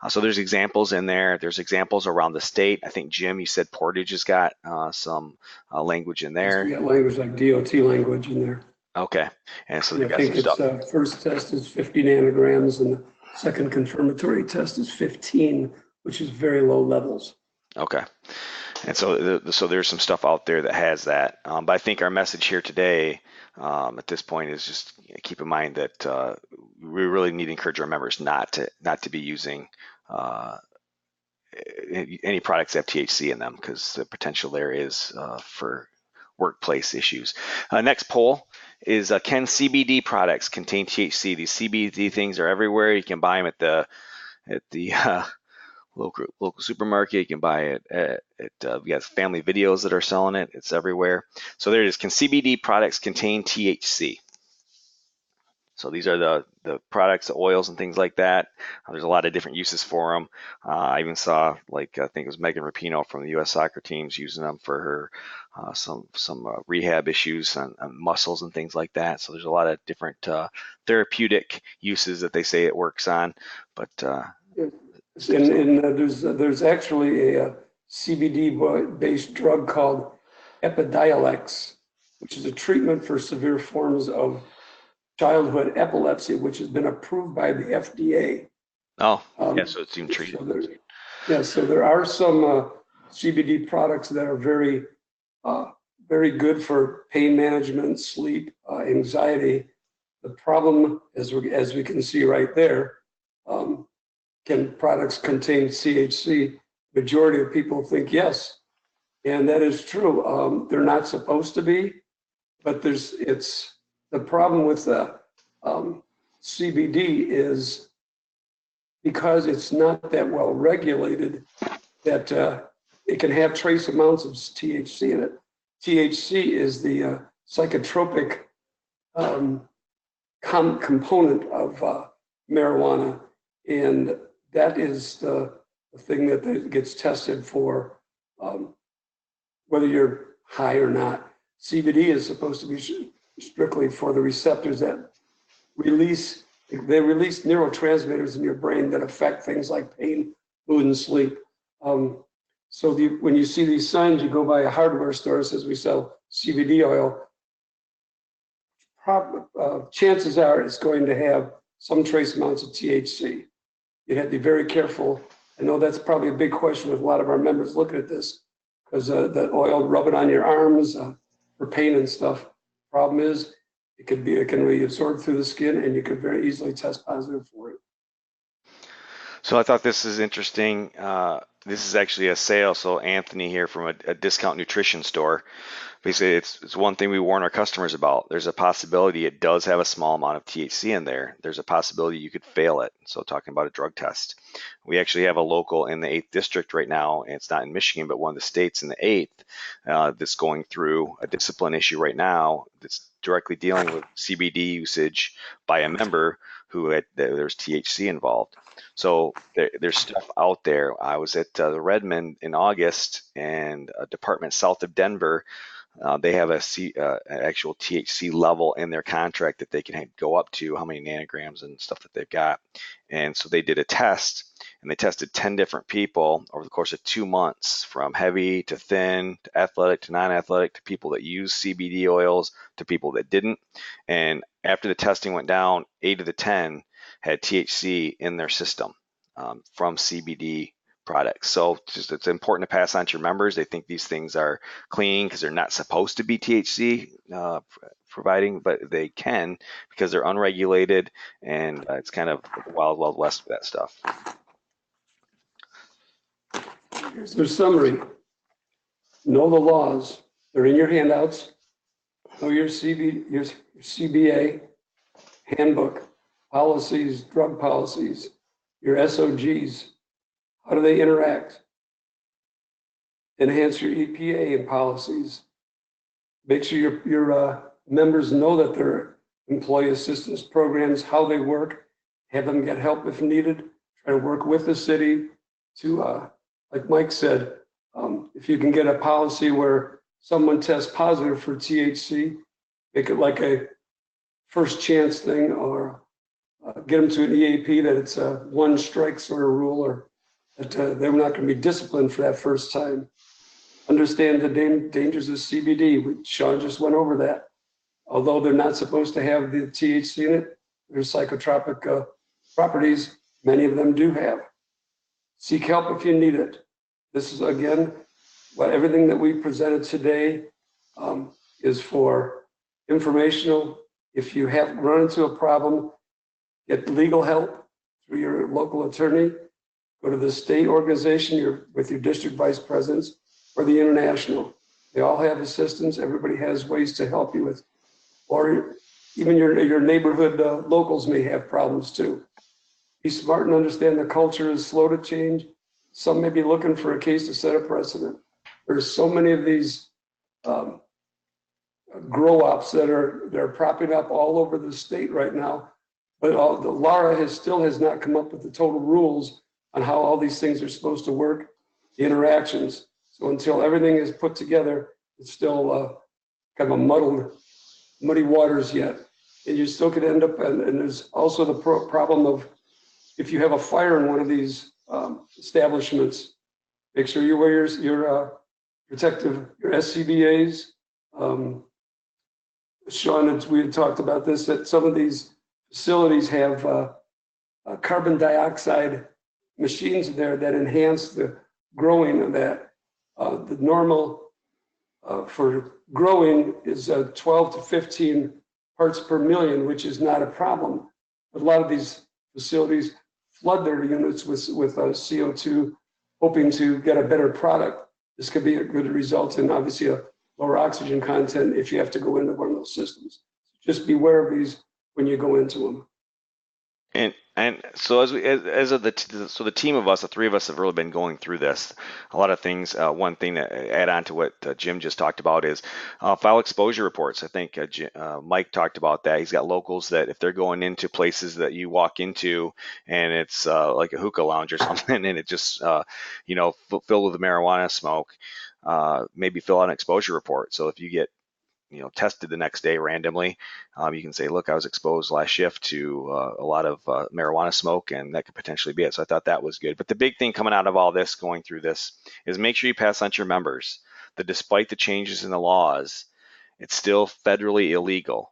So there's examples in there. There's examples around the state. I think, Jim, you said Portage has got some language in there. We got language like DOT language in there. Okay, and so And they've I got some think stuff. its first test is 50 nanograms and the second confirmatory test is 15, which is very low levels. Okay, and so there's some stuff out there that has that. But I think our message here today at this point is just keep in mind that we really need to encourage our members not to be using any products that have THC in them, because the potential there is for workplace issues. Next poll is can CBD products contain THC? These CBD things are everywhere. You can buy them at the local supermarket. You can buy it we got family videos that are selling it. It's everywhere. So there it is. Can CBD products contain THC? So these are the products, the oils and things like that. There's a lot of different uses for them. I even saw, like, I think it was Megan Rapinoe from the U.S. soccer teams using them for her some rehab issues on muscles and things like that. So there's a lot of different therapeutic uses that they say it works on. But there's actually a CBD-based drug called Epidiolex, which is a treatment for severe forms of childhood epilepsy, which has been approved by the FDA. Oh, yeah, so it's even treated. So there are some CBD products that are very, very good for pain management, sleep, anxiety. The problem, as we can see right there, can products contain THC? Majority of people think yes, and that is true. They're not supposed to be, but the problem with the CBD is because it's not that well regulated, that it can have trace amounts of THC in it. THC is the psychotropic component of marijuana, and that is the thing that gets tested for whether you're high or not. CBD is supposed to be strictly for the receptors that release neurotransmitters in your brain that affect things like pain, mood, and sleep. So when you see these signs, you go by a hardware store that says we sell CBD oil, chances are it's going to have some trace amounts of THC. You have to be very careful. I know that's probably a big question with a lot of our members looking at this, because the oil, rub it on your arms for pain and stuff. Problem is, it can be absorbed through the skin, and you could very easily test positive for it. So I thought this is interesting. This is actually a sale. So Anthony here from a discount nutrition store. Basically, it's one thing we warn our customers about. There's a possibility it does have a small amount of THC in there. There's a possibility you could fail it. So talking about a drug test. We actually have a local in the 8th district right now, and it's not in Michigan, but one of the states in the 8th that's going through a discipline issue right now that's directly dealing with CBD usage by a member who there's THC involved. So there's stuff out there. I was at the Redmond in August, and a department south of Denver, they have an actual THC level in their contract that they can go up to, how many nanograms and stuff that they've got. And so they did a test, and they tested 10 different people over the course of 2 months, from heavy to thin to athletic to non-athletic, to people that use CBD oils to people that didn't. And after the testing went down, 8 of the 10 had THC in their system from CBD products. So it's important to pass on to your members. They think these things are clean because they're not supposed to be THC providing, but they can because they're unregulated, and it's kind of the wild, wild west with that stuff. Here's their summary. Know the laws. They're in your handouts. Know your CBA handbook, policies, drug policies, your SOGs. How do they interact? Enhance your EPA and policies. Make sure your members know that their employee assistance programs, how they work. Have them get help if needed. Try to work with the city to, like Mike said, if you can get a policy where someone tests positive for THC, make it like a first chance thing, or get them to an EAP that it's a one strike sort of rule, or that they're not going to be disciplined for that first time. Understand the dangers of CBD. Sean just went over that. Although they're not supposed to have the THC in it, there's psychotropic properties. Many of them do have. Seek help if you need it. This is, again, everything that we presented today is for informational. If you have run into a problem, get legal help through your local attorney. Go to the state organization with your district vice presidents, or the international. They all have assistance. Everybody has ways to help you with, or even your neighborhood locals may have problems too. Be smart and understand the culture is slow to change. Some may be looking for a case to set a precedent. There's so many of these grow-ops that are propping up all over the state right now, but the LARA still has not come up with the total rules on how all these things are supposed to work, the interactions. So until everything is put together, it's still kind of a muddy waters yet. And you still could end up, and there's also the problem of, if you have a fire in one of these establishments, make sure you wear your protective, your SCBAs. Sean, we had talked about this, that some of these facilities have carbon dioxide machines there that enhance the growing of that. The normal for growing is 12 to 15 parts per million, which is not a problem. But a lot of these facilities flood their units with CO2, hoping to get a better product. This could be a good result in obviously a lower oxygen content if you have to go into one of those systems. Just beware of these when you go into them. And so so the team of us, the three of us, have really been going through this. A lot of things. One thing to add on to what Jim just talked about is file exposure reports. I think Mike talked about that. He's got locals that if they're going into places that you walk into and it's like a hookah lounge or something, and it just filled with marijuana smoke, maybe fill out an exposure report. So if you get tested the next day randomly, you can say, look, I was exposed last shift to a lot of marijuana smoke, and that could potentially be it. So I thought that was good. But the big thing coming out of all this, going through this, is make sure you pass on to your members that despite the changes in the laws, it's still federally illegal.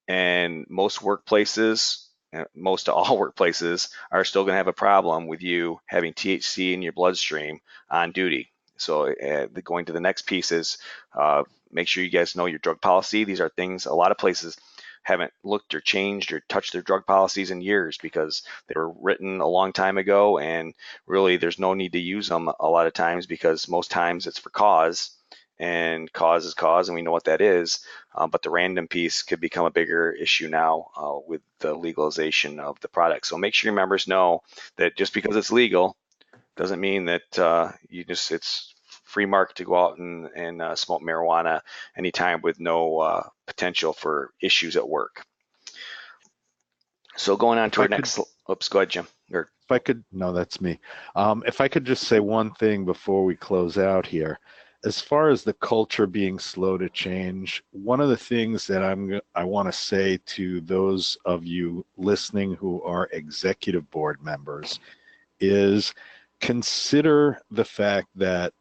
And most workplaces, most all workplaces, are still going to have a problem with you having THC in your bloodstream on duty. So going to the next piece is make sure you guys know your drug policy. These are things a lot of places haven't looked or changed or touched their drug policies in years because they were written a long time ago, and really there's no need to use them a lot of times because most times it's for cause, and cause is cause, and we know what that is. But the random piece could become a bigger issue now with the legalization of the product. So make sure your members know that just because it's legal doesn't mean that it's free market to go out and smoke marijuana anytime with no potential for issues at work. So going on to our next, oops, go ahead, Jim. If I could, no, that's me. If I could just say one thing before we close out here. As far as the culture being slow to change, one of the things that I want to say to those of you listening who are executive board members is consider the fact that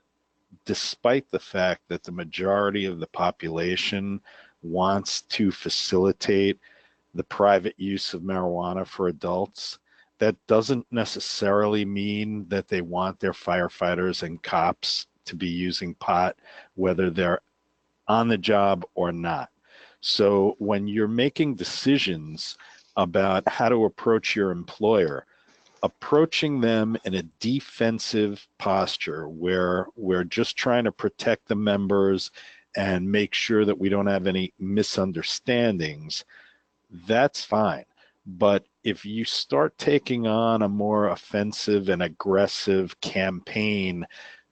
despite the fact that the majority of the population wants to facilitate the private use of marijuana for adults, that doesn't necessarily mean that they want their firefighters and cops to be using pot, whether they're on the job or not. So when you're making decisions about how to approach your employer, approaching them in a defensive posture where we're just trying to protect the members and make sure that we don't have any misunderstandings, that's fine. But if you start taking on a more offensive and aggressive campaign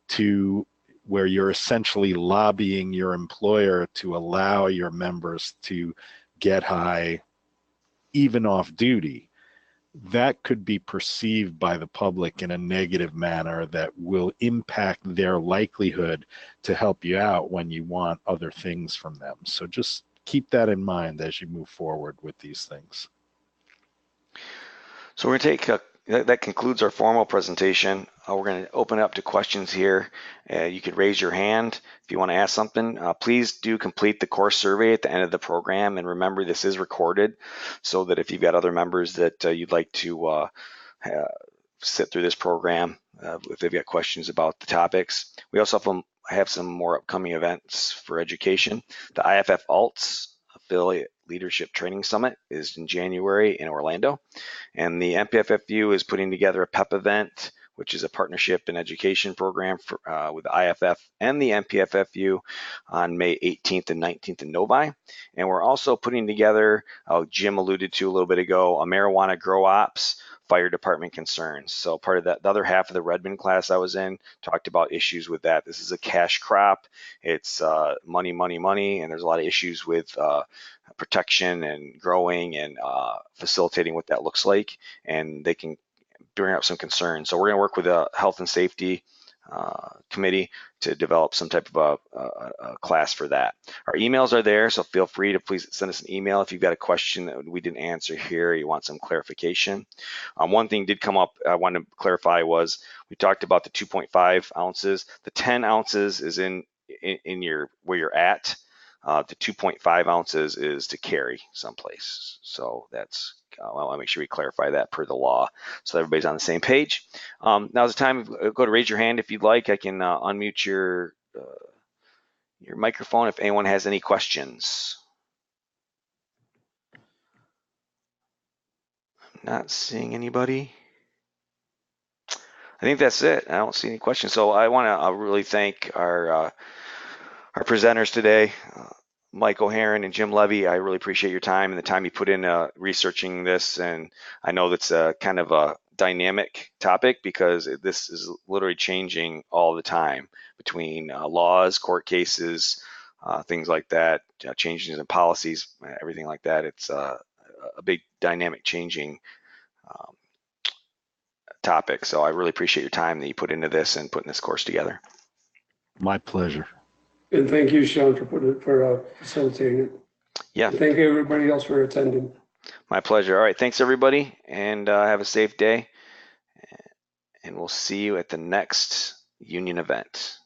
to where you're essentially lobbying your employer to allow your members to get high even off duty, that could be perceived by the public in a negative manner that will impact their likelihood to help you out when you want other things from them. So just keep that in mind as you move forward with these things. So we're going to take that concludes our formal presentation. We're going to open it up to questions here. You could raise your hand if you want to ask something. Please do complete the course survey at the end of the program, and remember this is recorded, so that if you've got other members that you'd like to sit through this program, if they've got questions about the topics. We also have some more upcoming events for education. The IFF ALTS Affiliate Leadership Training Summit is in January in Orlando. And the MPFFU is putting together a PEP event, which is a partnership and education program for, with the IFF and the MPFFU on May 18th and 19th in Novi. And we're also putting together, Jim alluded to a little bit ago, a marijuana grow ops fire department concerns. So part of that, the other half of the Redmond class I was in talked about issues with that. This is a cash crop. It's money, money, money, and there's a lot of issues with protection and growing and facilitating what that looks like, and they can bring up some concerns. So we're going to work with a health and safety committee to develop some type of a class for that. Our emails are there, so feel free to please send us an email if you've got a question that we didn't answer here, you want some clarification. One thing did come up I wanted to clarify was we talked about the 2.5 ounces. The 10 ounces is in your where you're at. The 2.5 ounces is to carry someplace. So that's, I want to make sure we clarify that per the law so everybody's on the same page. Now's the time, go to raise your hand if you'd like. I can unmute your microphone if anyone has any questions. I'm not seeing anybody. I think that's it. I don't see any questions. So I want to really thank our presenters today. Mike O'Haron and Jim Levy, I really appreciate your time and the time you put in researching this. And I know that's a kind of a dynamic topic because this is literally changing all the time between laws, court cases, things like that, changes in policies, everything like that. It's a big dynamic changing topic. So I really appreciate your time that you put into this and putting this course together. My pleasure. And thank you, Sean, for facilitating it. Yeah. And thank you, everybody else, for attending. My pleasure. All right. Thanks, everybody. And have a safe day. And we'll see you at the next union event.